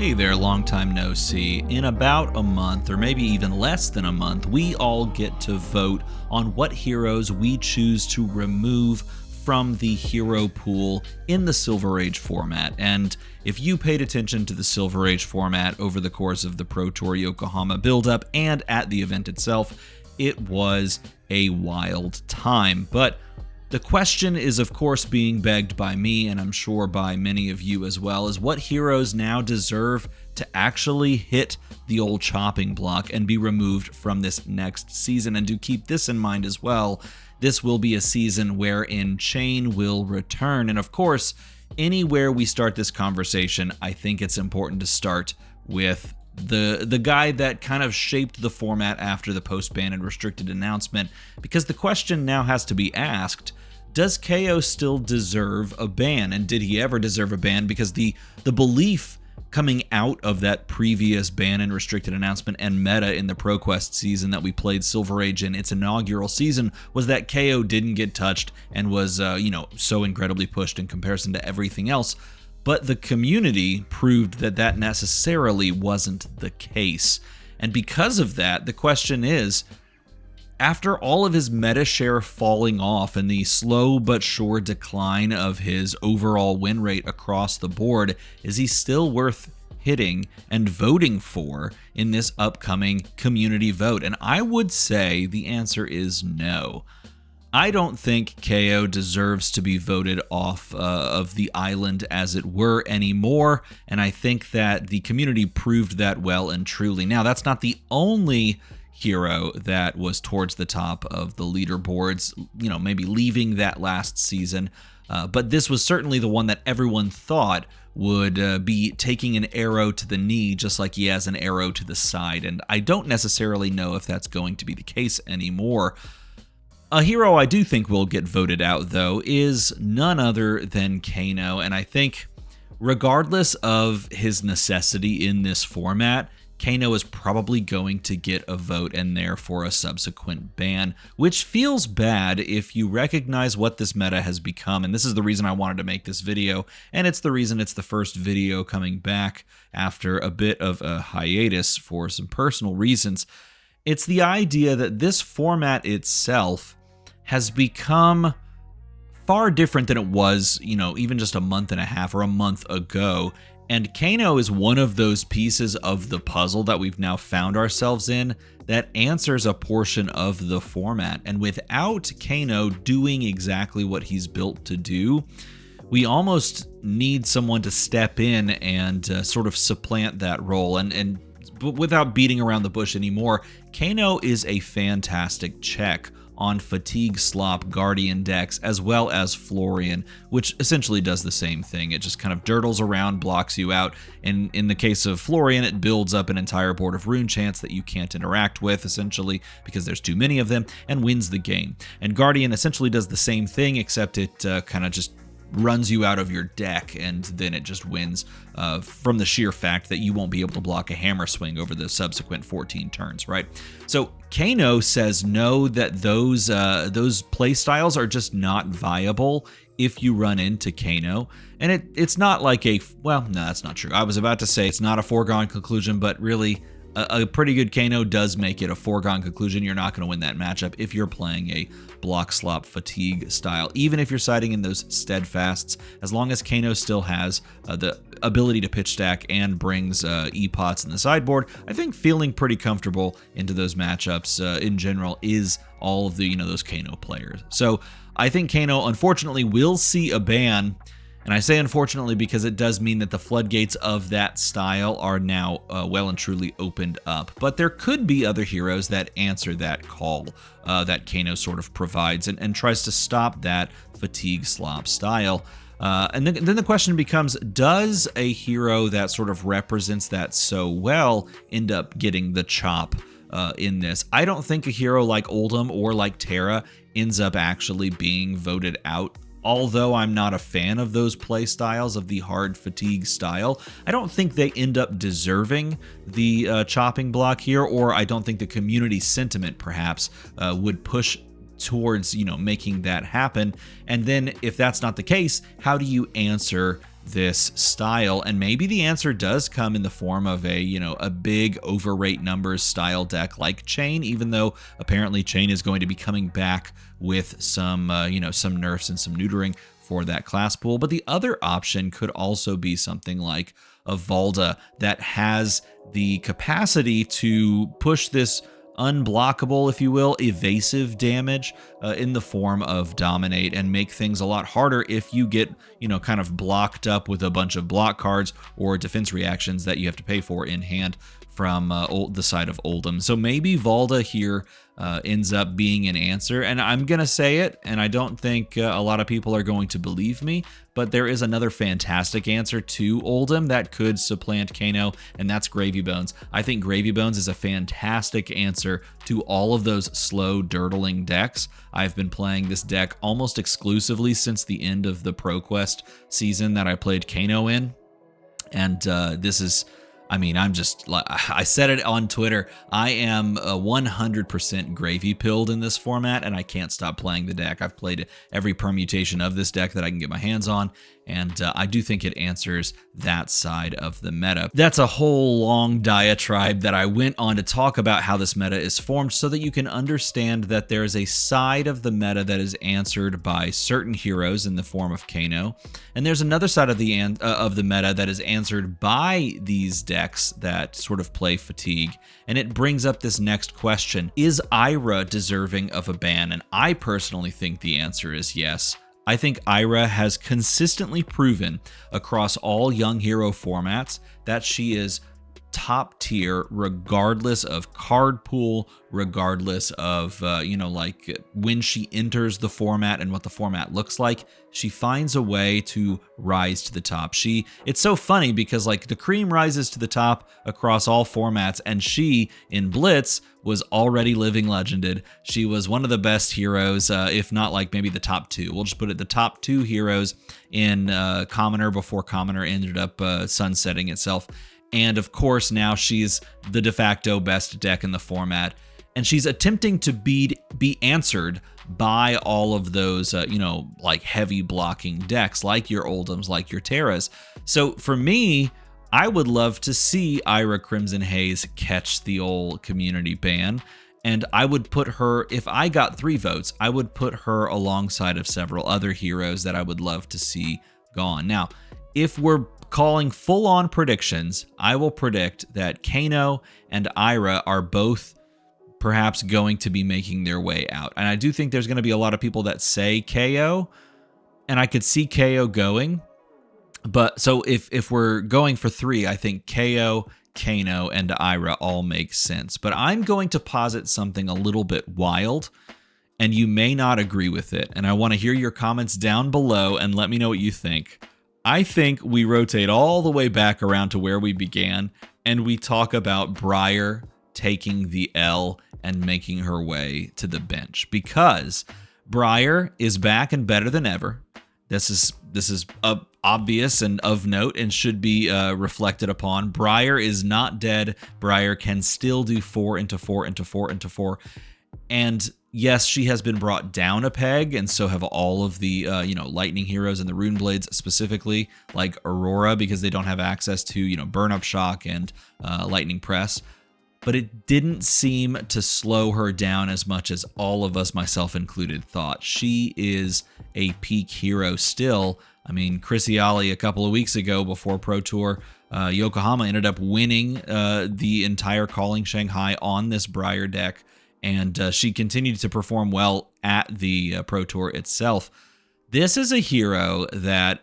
Hey there, long time no see. In about a month, or maybe even less than a month, we all get to vote on what heroes we choose to remove from the hero pool in the Silver Age format. And if you paid attention to the Silver Age format over the course of the Pro Tour Yokohama buildup and at the event itself, it was a wild time. But the question is, of course, being begged by me, and I'm sure by many of you as well, is what heroes now deserve to actually hit the old chopping block and be removed from this next season. And do keep this in mind as well, this will be a season wherein Chain will return. And of course, anywhere we start this conversation, I think it's important to start with the guy that kind of shaped the format after the post-ban and restricted announcement, because the question now has to be asked, does Kayo still deserve a ban? And did he ever deserve a ban? Because the belief coming out of that previous ban and restricted announcement and meta in the ProQuest season that we played Silver Age in its inaugural season was that Kayo didn't get touched and was so incredibly pushed in comparison to everything else. But the community proved that that necessarily wasn't the case. And because of that, the question is, after all of his meta share falling off and the slow but sure decline of his overall win rate across the board, is he still worth hitting and voting for in this upcoming community vote? And I would say the answer is no. I don't think Kayo deserves to be voted off of the island, as it were, anymore, and I think that the community proved that well and truly. Now, that's not the only hero that was towards the top of the leaderboards, maybe leaving that last season, but this was certainly the one that everyone thought would be taking an arrow to the knee, just like he has an arrow to the side, and I don't necessarily know if that's going to be the case anymore. A hero I do think will get voted out, though, is none other than Kano, and I think regardless of his necessity in this format, Kano is probably going to get a vote and therefore a subsequent ban, which feels bad if you recognize what this meta has become. And this is the reason I wanted to make this video, and it's the reason it's the first video coming back after a bit of a hiatus for some personal reasons. It's the idea that this format itself has become far different than it was, even just a month and a half or a month ago. And Kano is one of those pieces of the puzzle that we've now found ourselves in that answers a portion of the format. And without Kano doing exactly what he's built to do, we almost need someone to step in and sort of supplant that role. And without beating around the bush anymore, Kano is a fantastic check on Fatigue Slop Guardian decks, as well as Florian, which essentially does the same thing. It just kind of dirtles around, blocks you out, and in the case of Florian, it builds up an entire board of rune chants that you can't interact with, essentially, because there's too many of them, and wins the game. And Guardian essentially does the same thing, except it kind of just runs you out of your deck, and then it just wins from the sheer fact that you won't be able to block a hammer swing over the subsequent 14 turns, right? So Kano says no, that those play styles are just not viable if you run into Kano. And it's not like no, that's not true. I was about to say it's not a foregone conclusion, but really a pretty good Kano does make it a foregone conclusion. You're not going to win that matchup if you're playing a block slop fatigue style, even if you're siding in those steadfasts. As long as Kano still has the ability to pitch stack and brings E-pots in the sideboard, I think feeling pretty comfortable into those matchups in general is all of the those Kano players. So I think Kano unfortunately will see a ban. And I say unfortunately because it does mean that the floodgates of that style are now well and truly opened up. But there could be other heroes that answer that call that Kano sort of provides and tries to stop that fatigue slop style. And then the question becomes, does a hero that sort of represents that so well end up getting the chop in this? I don't think a hero like Oldham or like Terra ends up actually being voted out. Although I'm not a fan of those play styles of the hard fatigue style, I don't think they end up deserving the chopping block here, or I don't think the community sentiment perhaps would push towards making that happen. And then if that's not the case, how do you answer this style, and maybe the answer does come in the form of a big overrate numbers style deck like Chain, even though apparently Chain is going to be coming back with some some nerfs and some neutering for that class pool. But the other option could also be something like a Valda that has the capacity to push this unblockable, if you will, evasive damage in the form of Dominate, and make things a lot harder if you get, kind of blocked up with a bunch of block cards or defense reactions that you have to pay for in hand from the side of Oldhim. So maybe Valda here ends up being an answer, and I'm gonna say it, and I don't think a lot of people are going to believe me, but there is another fantastic answer to Oldhim that could supplant Kano, and that's Gravy Bones. I think Gravy Bones is a fantastic answer to all of those slow dirtling decks. I've been playing this deck almost exclusively since the end of the ProQuest season that I played Kano in, and this is, I'm just like, I said it on Twitter, I am 100% gravy pilled in this format, and I can't stop playing the deck. I've played every permutation of this deck that I can get my hands on, and I do think it answers that side of the meta. That's a whole long diatribe that I went on to talk about how this meta is formed, so that you can understand that there is a side of the meta that is answered by certain heroes in the form of Kano, and there's another side of the meta that is answered by these decks that sort of play fatigue. And it brings up this next question: is Ira deserving of a ban? And I personally think the answer is yes. I think Ira has consistently proven across all young hero formats that she is top tier, regardless of card pool, regardless of when she enters the format and what the format looks like. She finds a way to rise to the top. It's so funny because the cream rises to the top across all formats, and she in Blitz was already living legended. She was one of the best heroes, if not maybe the top two. We'll just put it the top two heroes in Commoner before Commoner ended up sunsetting itself. And of course, now she's the de facto best deck in the format. And she's attempting to be answered by all of those, heavy blocking decks, like your Oldhims, like your Terras. So for me, I would love to see Ira Crimson Haze catch the old community ban. And I would put her, if I got 3 votes, I would put her alongside of several other heroes that I would love to see gone. Now, if we're calling full-on predictions, I will predict that Kano and Ira are both perhaps going to be making their way out. And I do think there's going to be a lot of people that say Kayo, and I could see Kayo going. But so if we're going for 3, I think Kayo, Kano, and Ira all make sense. But I'm going to posit something a little bit wild, and you may not agree with it. And I want to hear your comments down below and let me know what you think. I think we rotate all the way back around to where we began, and we talk about Briar taking the L and making her way to the bench, because Briar is back and better than ever. This is obvious and of note and should be reflected upon. Briar is not dead. Briar can still do 4 into 4 into 4 into 4. And yes, she has been brought down a peg, and so have all of the lightning heroes and the rune blades, specifically like Aurora, because they don't have access to burn up shock and lightning press. But it didn't seem to slow her down as much as all of us, myself included, thought. She is a peak hero still. I mean, Chrissy Ali a couple of weeks ago before Pro Tour, Yokohama ended up winning the entire Calling Shanghai on this Briar deck. And she continued to perform well at the Pro Tour itself. This is a hero that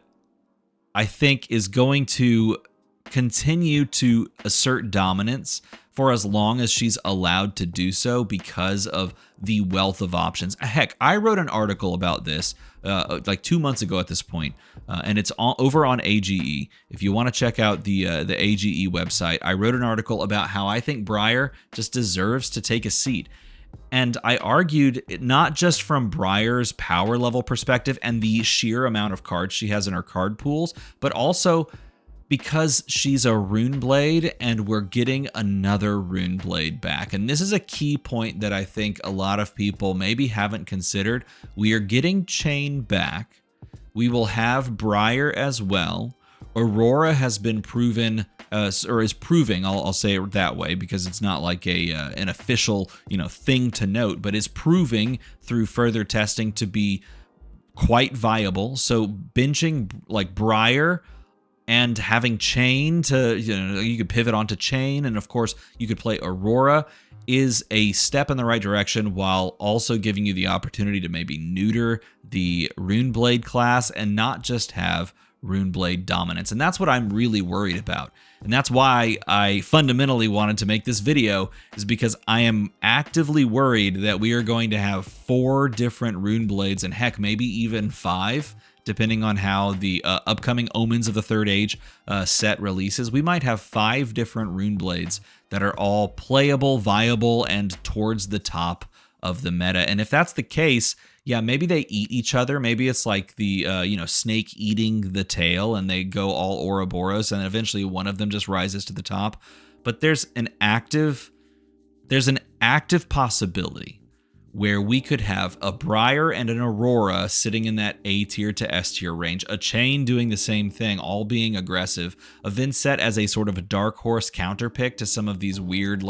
I think is going to continue to assert dominance for as long as she's allowed to do so, because of the wealth of options. Heck, I wrote an article about this like 2 months ago at this point, and it's over on AGE. If you want to check out the AGE website, I wrote an article about how I think Briar just deserves to take a seat. And I argued not just from Briar's power level perspective and the sheer amount of cards she has in her card pools, but also because she's a Rune Blade, and we're getting another Rune Blade back. And this is a key point that I think a lot of people maybe haven't considered. We are getting Chain back. We will have Briar as well. Aurora has been proven, or is proving, I'll say it that way because it's not like an official, thing to note, but is proving through further testing to be quite viable. So benching like Briar and having Chain to, you could pivot onto Chain, and of course you could play Aurora, is a step in the right direction while also giving you the opportunity to maybe neuter the Runeblade class and not just have Runeblade dominance. And that's what I'm really worried about. And that's why I fundamentally wanted to make this video, is because I am actively worried that we are going to have 4 different Runeblades, and heck, maybe even 5, depending on how the upcoming Omens of the Third Age set releases. We might have 5 different Runeblades that are all playable, viable, and towards the top of the meta. And if that's the case, yeah, maybe they eat each other. Maybe it's like the snake eating the tail, and they go all Ouroboros, and eventually one of them just rises to the top. But there's an active possibility where we could have a Briar and an Aurora sitting in that A tier to S tier range, a Chain doing the same thing, all being aggressive, a Vincent as a sort of a dark horse counter pick to some of these weird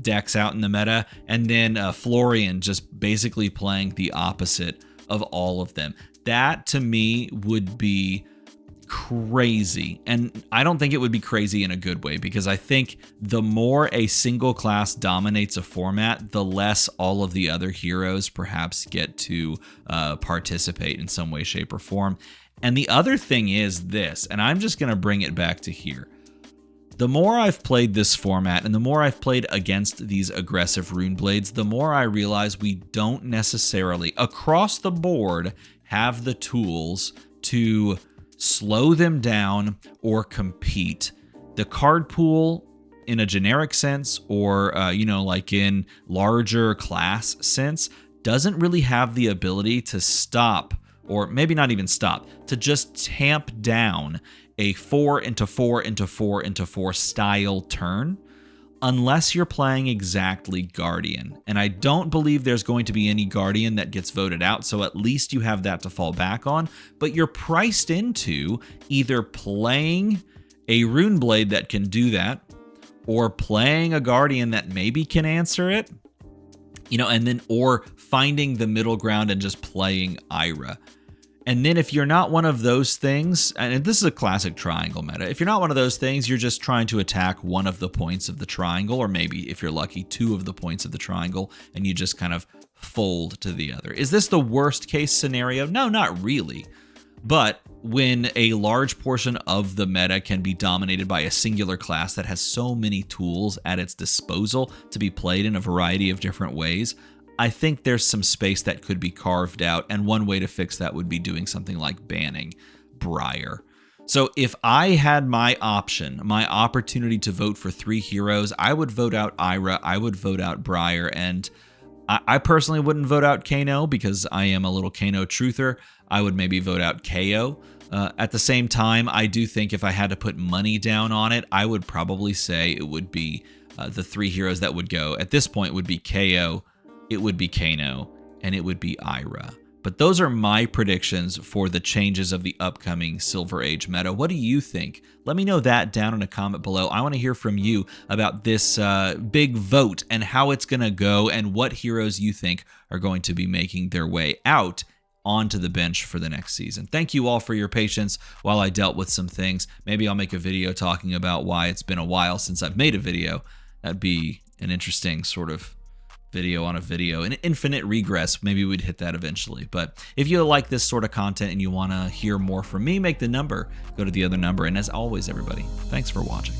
decks out in the meta, and then Florian just basically playing the opposite of all of them. That to me would be crazy, and I don't think it would be crazy in a good way, because I think the more a single class dominates a format, the less all of the other heroes perhaps get to participate in some way, shape, or form. And the other thing is this, and I'm just going to bring it back to here. The more I've played this format and the more I've played against these aggressive Runeblades, the more I realize we don't necessarily, across the board, have the tools to slow them down or compete. The card pool in a generic sense, or like in larger class sense, doesn't really have the ability to stop, or maybe not even stop, to just tamp down a 4 into 4 into 4 into 4 style turn, unless you're playing exactly Guardian. And I don't believe there's going to be any Guardian that gets voted out, so at least you have that to fall back on. But you're priced into either playing a Runeblade that can do that, or playing a Guardian that maybe can answer it, and then, or finding the middle ground and just playing Ira. And then if you're not one of those things, and this is a classic triangle meta, if you're not one of those things, you're just trying to attack one of the points of the triangle, or maybe, if you're lucky, 2 of the points of the triangle, and you just kind of fold to the other. Is this the worst case scenario? No, not really. But when a large portion of the meta can be dominated by a singular class that has so many tools at its disposal to be played in a variety of different ways, I think there's some space that could be carved out, and one way to fix that would be doing something like banning Briar. So if I had my opportunity to vote for 3 heroes, I would vote out Ira, I would vote out Briar, and I personally wouldn't vote out Kano because I am a little Kano truther. I would maybe vote out Kayo. At the same time, I do think if I had to put money down on it, I would probably say it would be the 3 heroes that would go. At this point would be Kayo, it would be Kano, and it would be Ira. But those are my predictions for the changes of the upcoming Silver Age meta. What do you think? Let me know that down in a comment below. I want to hear from you about this big vote and how it's going to go, and what heroes you think are going to be making their way out onto the bench for the next season. Thank you all for your patience while I dealt with some things. Maybe I'll make a video talking about why it's been a while since I've made a video. That'd be an interesting sort of video on a video, an infinite regress. Maybe we'd hit that eventually. But if you like this sort of content and you want to hear more from me, make the number, go to the other number. And as always, everybody, thanks for watching.